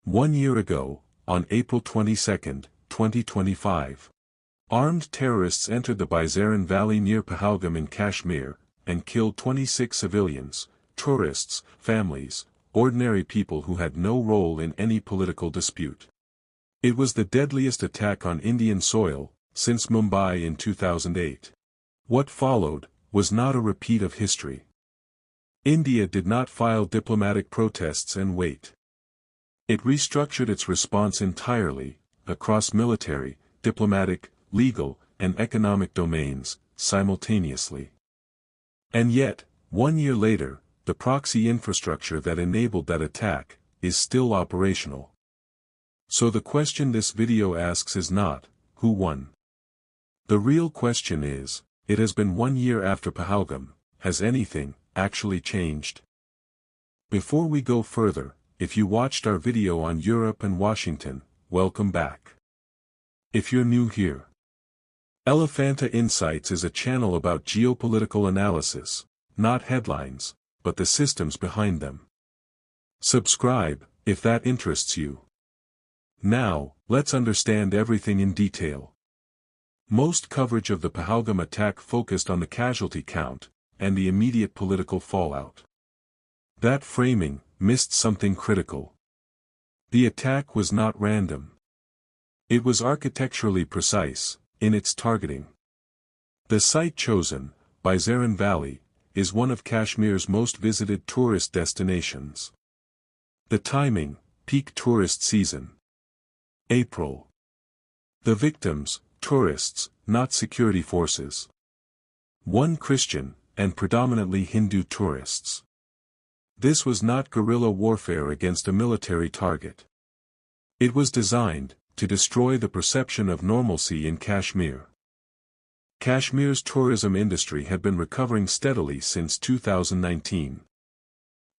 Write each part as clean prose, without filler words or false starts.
1 year ago, on April 22, 2025, armed terrorists entered the Baisaran Valley near Pahalgam in Kashmir, and killed 26 civilians, tourists, families, ordinary people who had no role in any political dispute. It was the deadliest attack on Indian soil since Mumbai in 2008. What followed was not a repeat of history. India did not file diplomatic protests and wait. It restructured its response entirely, across military, diplomatic, legal, and economic domains, simultaneously. And yet, 1 year later, the proxy infrastructure that enabled that attack is still operational. So the question this video asks is not, who won? The real question is, it has been 1 year after Pahalgam, has anything actually changed? Before we go further, if you watched our video on Europe and Washington, welcome back. If you're new here, Elephanta Insights is a channel about geopolitical analysis, not headlines, but the systems behind them. Subscribe, if that interests you. Now, let's understand everything in detail. Most coverage of the Pahalgam attack focused on the casualty count, and the immediate political fallout. That framing missed something critical. The attack was not random. It was architecturally precise in its targeting. The site chosen, Baisaran Valley, is one of Kashmir's most visited tourist destinations. The timing, peak tourist season. April. The victims, tourists, not security forces. 1 Christian, and predominantly Hindu tourists. This was not guerrilla warfare against a military target. It was designed to destroy the perception of normalcy in Kashmir. Kashmir's tourism industry had been recovering steadily since 2019.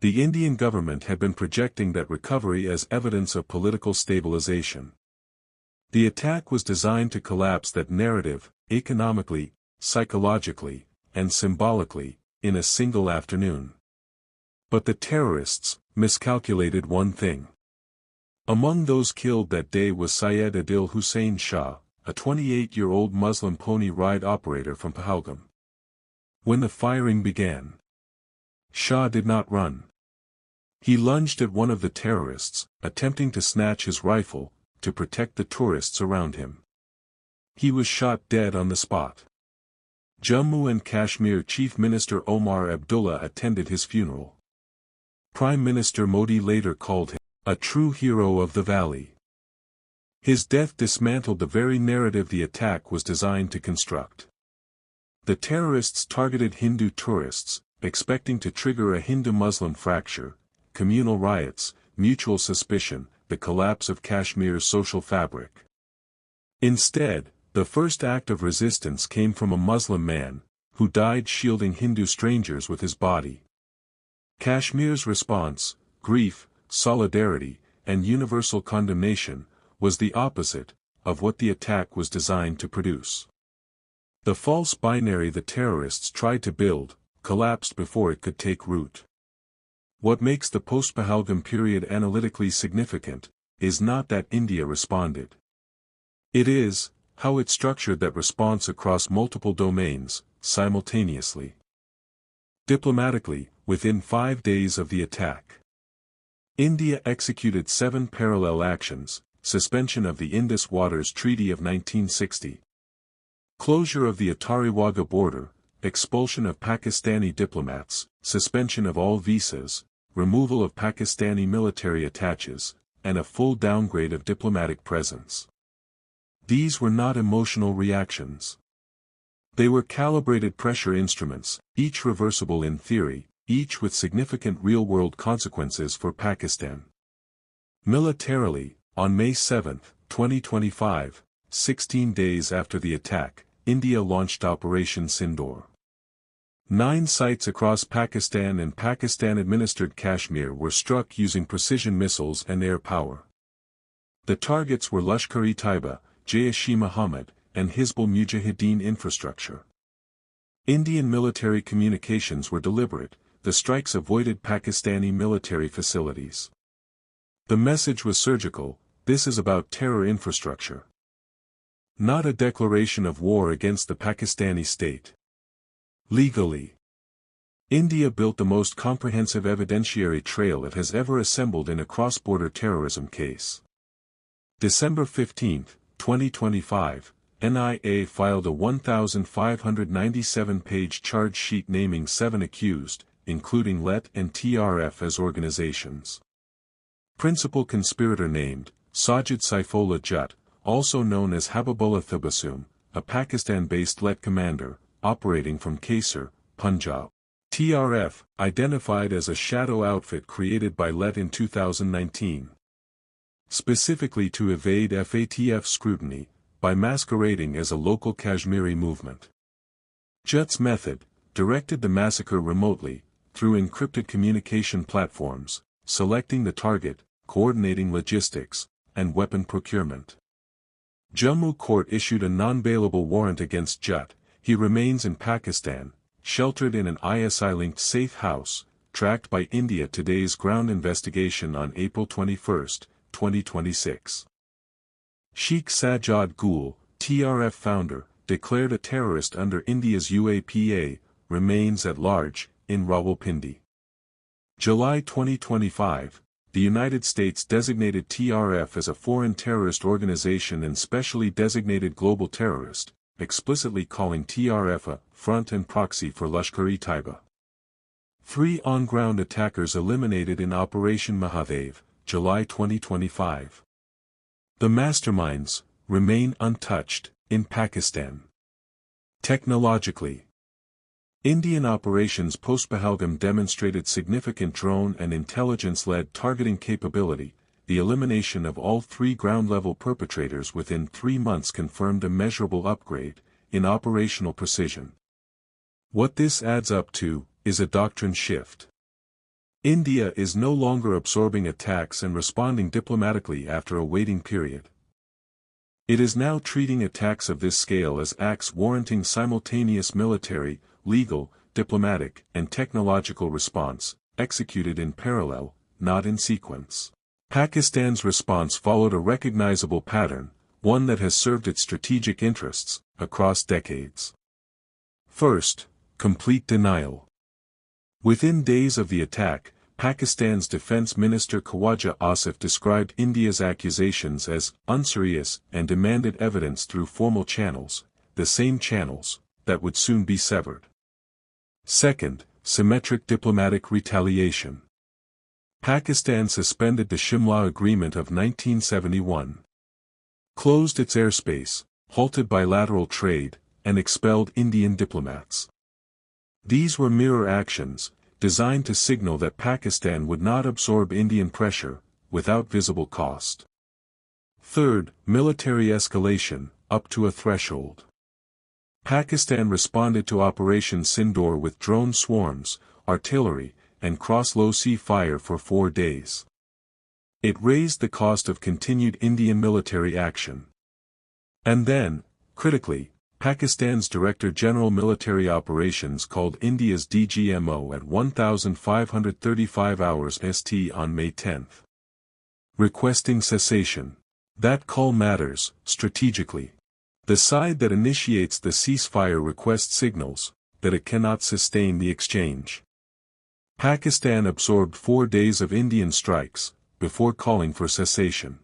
The Indian government had been projecting that recovery as evidence of political stabilization. The attack was designed to collapse that narrative, economically, psychologically, and symbolically, in a single afternoon. But the terrorists miscalculated one thing. Among those killed that day was Syed Adil Hussain Shah, a 28-year-old Muslim pony ride operator from Pahalgam. When the firing began, Shah did not run. He lunged at one of the terrorists, attempting to snatch his rifle, to protect the tourists around him. He was shot dead on the spot. Jammu and Kashmir Chief Minister Omar Abdullah attended his funeral. Prime Minister Modi later called him a true hero of the valley. His death dismantled the very narrative the attack was designed to construct. The terrorists targeted Hindu tourists, expecting to trigger a Hindu-Muslim fracture, communal riots, mutual suspicion, the collapse of Kashmir's social fabric. Instead, the first act of resistance came from a Muslim man, who died shielding Hindu strangers with his body. Kashmir's response, grief, solidarity, and universal condemnation, was the opposite of what the attack was designed to produce. The false binary the terrorists tried to build collapsed before it could take root. What makes the post-Pahalgam period analytically significant is not that India responded. It is how it structured that response across multiple domains, simultaneously. Diplomatically, within 5 days of the attack, India executed 7 parallel actions: suspension of the Indus Waters Treaty of 1960, closure of the Attari-Wagah border, expulsion of Pakistani diplomats, suspension of all visas, removal of Pakistani military attaches, and a full downgrade of diplomatic presence. These were not emotional reactions. They were calibrated pressure instruments, each reversible in theory, each with significant real-world consequences for Pakistan. Militarily, on May 7, 2025, 16 days after the attack, India launched Operation Sindoor. 9 sites across Pakistan and Pakistan-administered Kashmir were struck using precision missiles and air power. The targets were Lashkar-e-Taiba, Jaish-e-Mohammed, and Hizbul Mujahideen infrastructure. Indian military communications were deliberate, the strikes avoided Pakistani military facilities. The message was surgical: this is about terror infrastructure, not a declaration of war against the Pakistani state. Legally, India built the most comprehensive evidentiary trail it has ever assembled in a cross-border terrorism case. December 15, 2025, NIA filed a 1,597-page charge sheet naming 7 accused, including LeT and TRF as organizations. Principal conspirator named, Sajid Saifullah Jat, also known as Habibullah Thibasoom, a Pakistan-based LeT commander, operating from Kaisar, Punjab. TRF, identified as a shadow outfit created by LeT in 2019. Specifically to evade FATF scrutiny, by masquerading as a local Kashmiri movement. Jat's method, directed the massacre remotely, through encrypted communication platforms, selecting the target, coordinating logistics, and weapon procurement. Jammu court issued a non-bailable warrant against Jat. He remains in Pakistan, sheltered in an ISI-linked safe house, tracked by India Today's ground investigation on April 21, 2026. Sheikh Sajjad Gul, TRF founder, declared a terrorist under India's UAPA, remains at large, in Rawalpindi. July 2025, the United States designated TRF as a foreign terrorist organization and specially designated global terrorist, explicitly calling TRF a front and proxy for Lashkar-e-Taiba. 3 on-ground attackers eliminated in Operation Mahadev, July 2025. The masterminds remain untouched in Pakistan. Technologically, Indian operations post-Pahalgam demonstrated significant drone and intelligence-led targeting capability. The elimination of all 3 ground-level perpetrators within 3 months confirmed a measurable upgrade in operational precision. What this adds up to is a doctrine shift. India is no longer absorbing attacks and responding diplomatically after a waiting period. It is now treating attacks of this scale as acts warranting simultaneous military, legal, diplomatic, and technological response, executed in parallel, not in sequence. Pakistan's response followed a recognizable pattern, one that has served its strategic interests across decades. First, complete denial. Within days of the attack, Pakistan's Defense Minister Khawaja Asif described India's accusations as unserious and demanded evidence through formal channels, the same channels that would soon be severed. Second, symmetric diplomatic retaliation. Pakistan suspended the Shimla Agreement of 1971, closed its airspace, halted bilateral trade, and expelled Indian diplomats. These were mirror actions, designed to signal that Pakistan would not absorb Indian pressure, without visible cost. Third, military escalation, up to a threshold. Pakistan responded to Operation Sindoor with drone swarms, artillery, and cross-low sea fire for 4 days. It raised the cost of continued Indian military action. And then, critically, Pakistan's Director General Military Operations called India's DGMO at 1,535 hours ST on May 10. Requesting cessation. That call matters, strategically. The side that initiates the ceasefire request signals that it cannot sustain the exchange. Pakistan absorbed 4 days of Indian strikes before calling for cessation.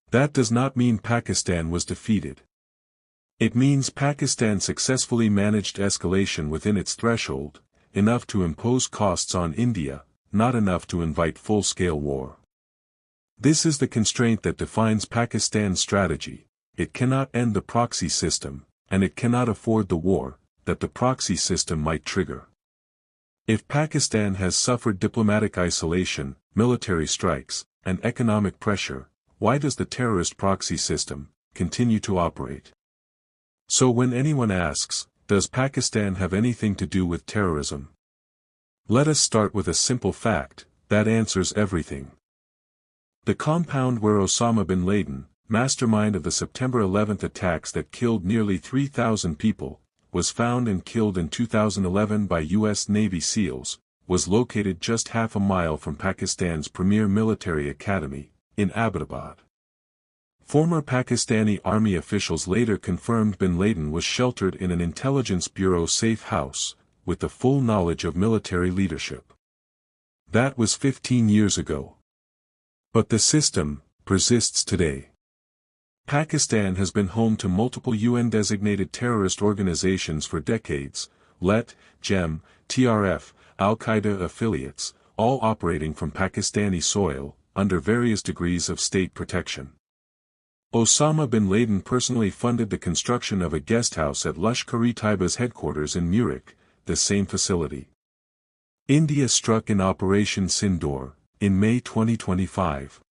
That does not mean Pakistan was defeated. It means Pakistan successfully managed escalation within its threshold, enough to impose costs on India, not enough to invite full-scale war. This is the constraint that defines Pakistan's strategy. It cannot end the proxy system, and it cannot afford the war that the proxy system might trigger. If Pakistan has suffered diplomatic isolation, military strikes, and economic pressure, why does the terrorist proxy system continue to operate? So when anyone asks, does Pakistan have anything to do with terrorism? Let us start with a simple fact that answers everything. The compound where Osama bin Laden, mastermind of the September 11 attacks that killed nearly 3,000 people, was found and killed in 2011 by U.S. Navy SEALs, was located just half a mile from Pakistan's premier military academy, in Abbottabad. Former Pakistani army officials later confirmed bin Laden was sheltered in an intelligence bureau safe house, with the full knowledge of military leadership. That was 15 years ago. But the system persists today. Pakistan has been home to multiple UN-designated terrorist organizations for decades: LeT, GEM, TRF, Al-Qaeda affiliates, all operating from Pakistani soil, under various degrees of state protection. Osama bin Laden personally funded the construction of a guest house at Lashkar-e-Taiba's headquarters in Murich, the same facility. India struck in Operation Sindoor, in May 2025.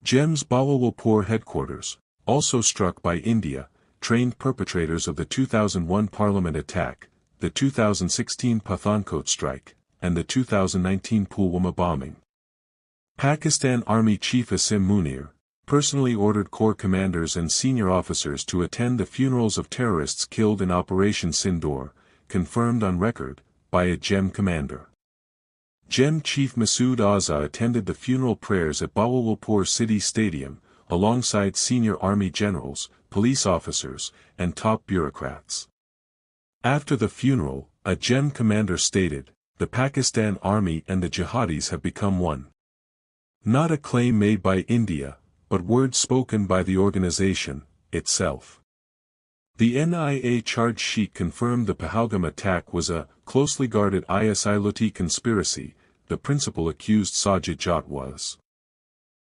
GEM's Bahawalpur headquarters, also struck by India, trained perpetrators of the 2001 Parliament attack, the 2016 Pathankot strike, and the 2019 Pulwama bombing. Pakistan Army Chief Asim Munir personally ordered corps commanders and senior officers to attend the funerals of terrorists killed in Operation Sindoor, confirmed on record by a GEM commander. GEM Chief Masood Azza attended the funeral prayers at Bahawalpur City Stadium, alongside senior army generals, police officers, and top bureaucrats. After the funeral, a GEM commander stated, "The Pakistan Army and the jihadis have become one." Not a claim made by India, but words spoken by the organization itself. The NIA charge sheet confirmed the Pahalgam attack was a closely guarded ISI-LeT conspiracy. The principal accused Sajid Jat was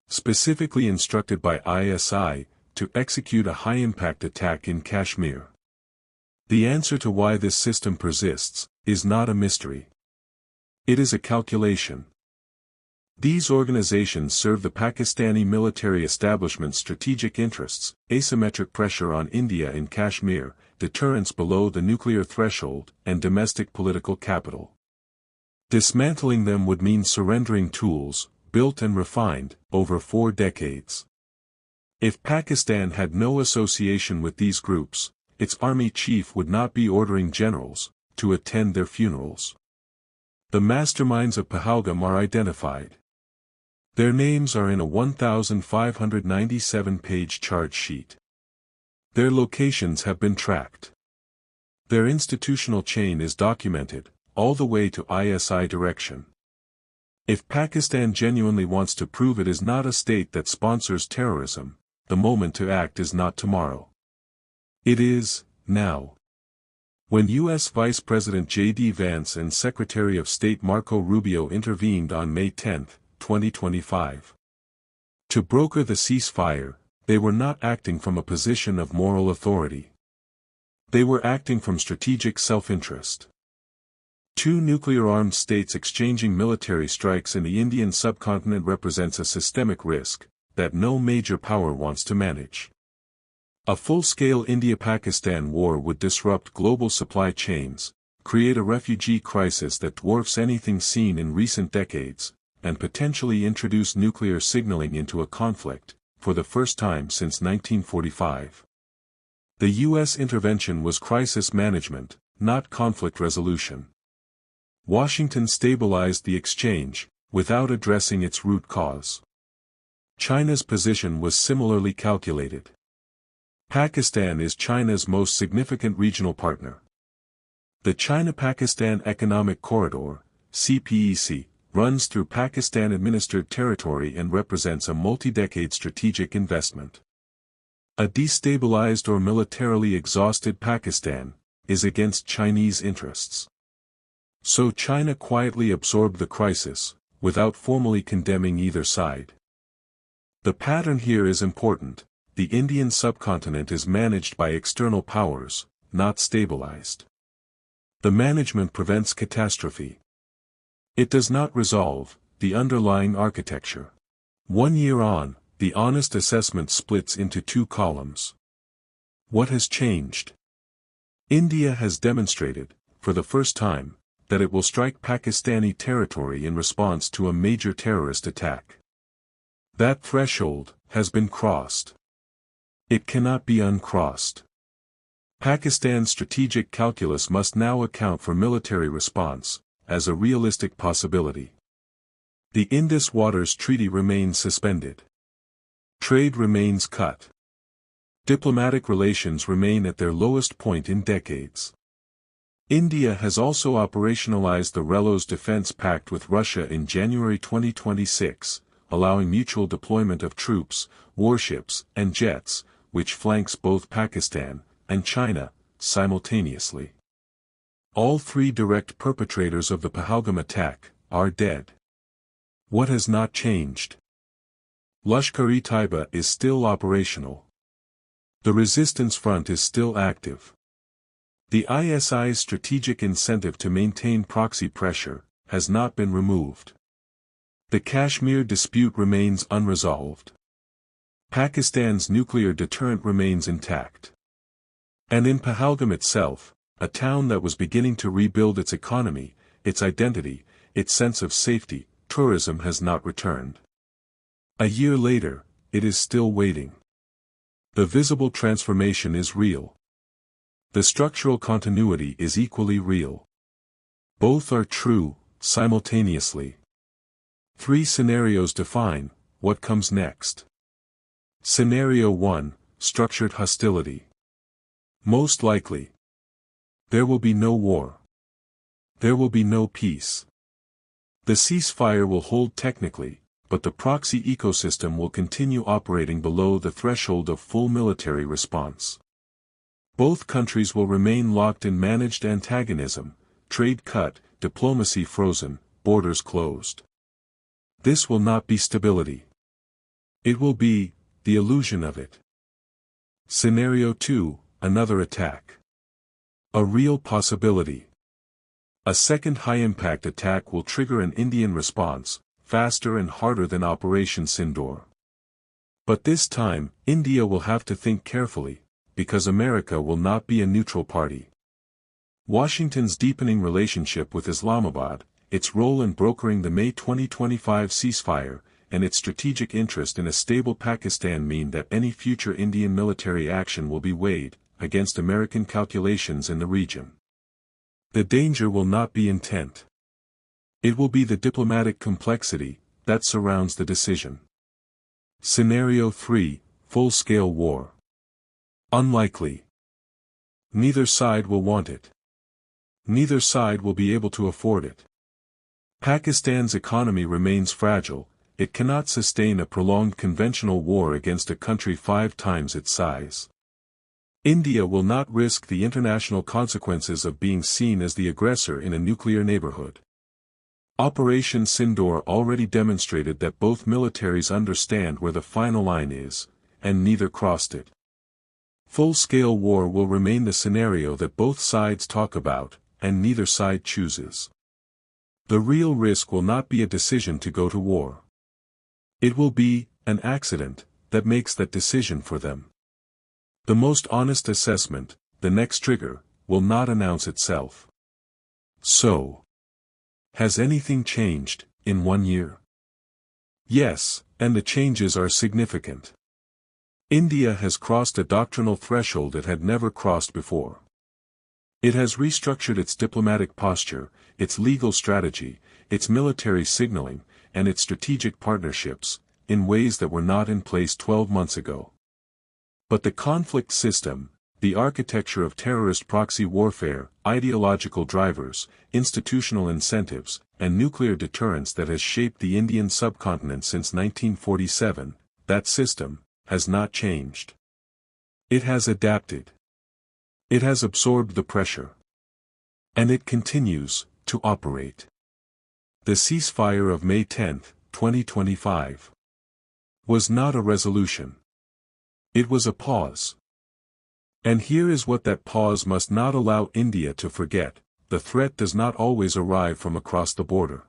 specifically instructed by ISI to execute a high-impact attack in Kashmir. The answer to why this system persists is not a mystery. It is a calculation. These organizations serve the Pakistani military establishment's strategic interests: asymmetric pressure on India in Kashmir, deterrence below the nuclear threshold, and domestic political capital. Dismantling them would mean surrendering tools, built and refined, over 4 decades. If Pakistan had no association with these groups, its army chief would not be ordering generals to attend their funerals. The masterminds of Pahalgam are identified. Their names are in a 1,597-page charge sheet. Their locations have been tracked. Their institutional chain is documented, all the way to ISI direction. If Pakistan genuinely wants to prove it is not a state that sponsors terrorism, the moment to act is not tomorrow. It is now. When U.S. Vice President J.D. Vance and Secretary of State Marco Rubio intervened on May 10, 2025. To broker the ceasefire, they were not acting from a position of moral authority. They were acting from strategic self-interest. 2 nuclear-armed states exchanging military strikes in the Indian subcontinent represents a systemic risk that no major power wants to manage. A full-scale India-Pakistan war would disrupt global supply chains, create a refugee crisis that dwarfs anything seen in recent decades, and potentially introduce nuclear signaling into a conflict, for the first time since 1945. The U.S. intervention was crisis management, not conflict resolution. Washington stabilized the exchange, without addressing its root cause. China's position was similarly calculated. Pakistan is China's most significant regional partner. The China-Pakistan Economic Corridor, CPEC, runs through Pakistan-administered territory and represents a multi-decade strategic investment. A destabilized or militarily exhausted Pakistan is against Chinese interests. So China quietly absorbed the crisis, without formally condemning either side. The pattern here is important: the Indian subcontinent is managed by external powers, not stabilized. The management prevents catastrophe. It does not resolve the underlying architecture. 1 year on, the honest assessment splits into 2 columns. What has changed? India has demonstrated, for the first time, that it will strike Pakistani territory in response to a major terrorist attack. That threshold has been crossed. It cannot be uncrossed. Pakistan's strategic calculus must now account for military response, as a realistic possibility. The Indus Waters Treaty remains suspended. Trade remains cut. Diplomatic relations remain at their lowest point in decades. India has also operationalized the RELO's defense pact with Russia in January 2026, allowing mutual deployment of troops, warships, and jets, which flanks both Pakistan and China simultaneously. All three direct perpetrators of the Pahalgam attack are dead. What has not changed? Lashkar-e-Taiba is still operational. The resistance front is still active. The ISI's strategic incentive to maintain proxy pressure has not been removed. The Kashmir dispute remains unresolved. Pakistan's nuclear deterrent remains intact. And in Pahalgam itself, a town that was beginning to rebuild its economy, its identity, its sense of safety, tourism has not returned. A year later, it is still waiting. The visible transformation is real. The structural continuity is equally real. Both are true, simultaneously. Three scenarios define what comes next. Scenario 1, structured hostility. Most likely, there will be no war. There will be no peace. The ceasefire will hold technically, but the proxy ecosystem will continue operating below the threshold of full military response. Both countries will remain locked in managed antagonism, trade cut, diplomacy frozen, borders closed. This will not be stability. It will be the illusion of it. Scenario 2, another attack. A real possibility. A second high-impact attack will trigger an Indian response, faster and harder than Operation Sindoor. But this time, India will have to think carefully, because America will not be a neutral party. Washington's deepening relationship with Islamabad, its role in brokering the May 2025 ceasefire, and its strategic interest in a stable Pakistan mean that any future Indian military action will be weighed against American calculations in the region. The danger will not be intent. It will be the diplomatic complexity that surrounds the decision. Scenario 3, full-scale war. Unlikely. Neither side will want it. Neither side will be able to afford it. Pakistan's economy remains fragile, it cannot sustain a prolonged conventional war against a country 5 times its size. India will not risk the international consequences of being seen as the aggressor in a nuclear neighborhood. Operation Sindoor already demonstrated that both militaries understand where the final line is, and neither crossed it. Full-scale war will remain the scenario that both sides talk about, and neither side chooses. The real risk will not be a decision to go to war. It will be an accident that makes that decision for them. The most honest assessment, the next trigger, will not announce itself. So, has anything changed in 1 year? Yes, and the changes are significant. India has crossed a doctrinal threshold it had never crossed before. It has restructured its diplomatic posture, its legal strategy, its military signaling, and its strategic partnerships, in ways that were not in place 12 months ago. But the conflict system, the architecture of terrorist proxy warfare, ideological drivers, institutional incentives, and nuclear deterrence that has shaped the Indian subcontinent since 1947, that system has not changed. It has adapted. It has absorbed the pressure. And it continues to operate. The ceasefire of May 10, 2025, was not a resolution. It was a pause. And here is what that pause must not allow India to forget: the threat does not always arrive from across the border.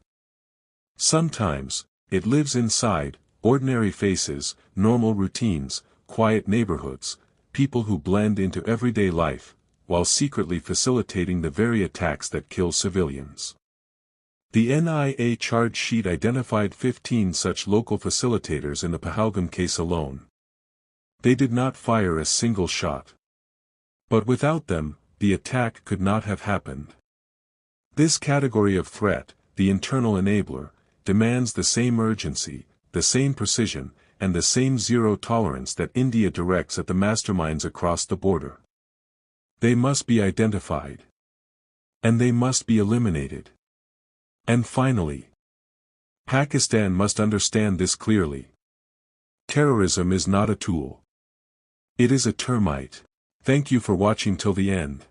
Sometimes, it lives inside, ordinary faces, normal routines, quiet neighborhoods, people who blend into everyday life, while secretly facilitating the very attacks that kill civilians. The NIA charge sheet identified 15 such local facilitators in the Pahalgam case alone. They did not fire a single shot. But without them, the attack could not have happened. This category of threat, the internal enabler, demands the same urgency, the same precision, and the same zero tolerance that India directs at the masterminds across the border. They must be identified. And they must be eliminated. And finally, Pakistan must understand this clearly. Terrorism is not a tool. It is a termite. Thank you for watching till the end.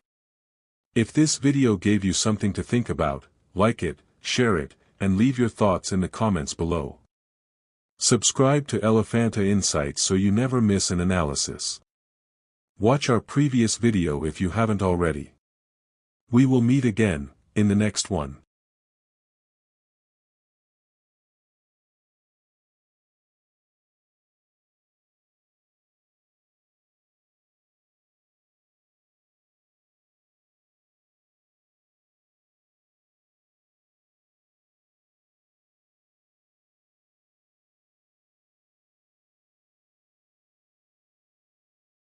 If this video gave you something to think about, like it, share it, and leave your thoughts in the comments below. Subscribe to Elephanta Insights so you never miss an analysis. Watch our previous video if you haven't already. We will meet again, in the next one.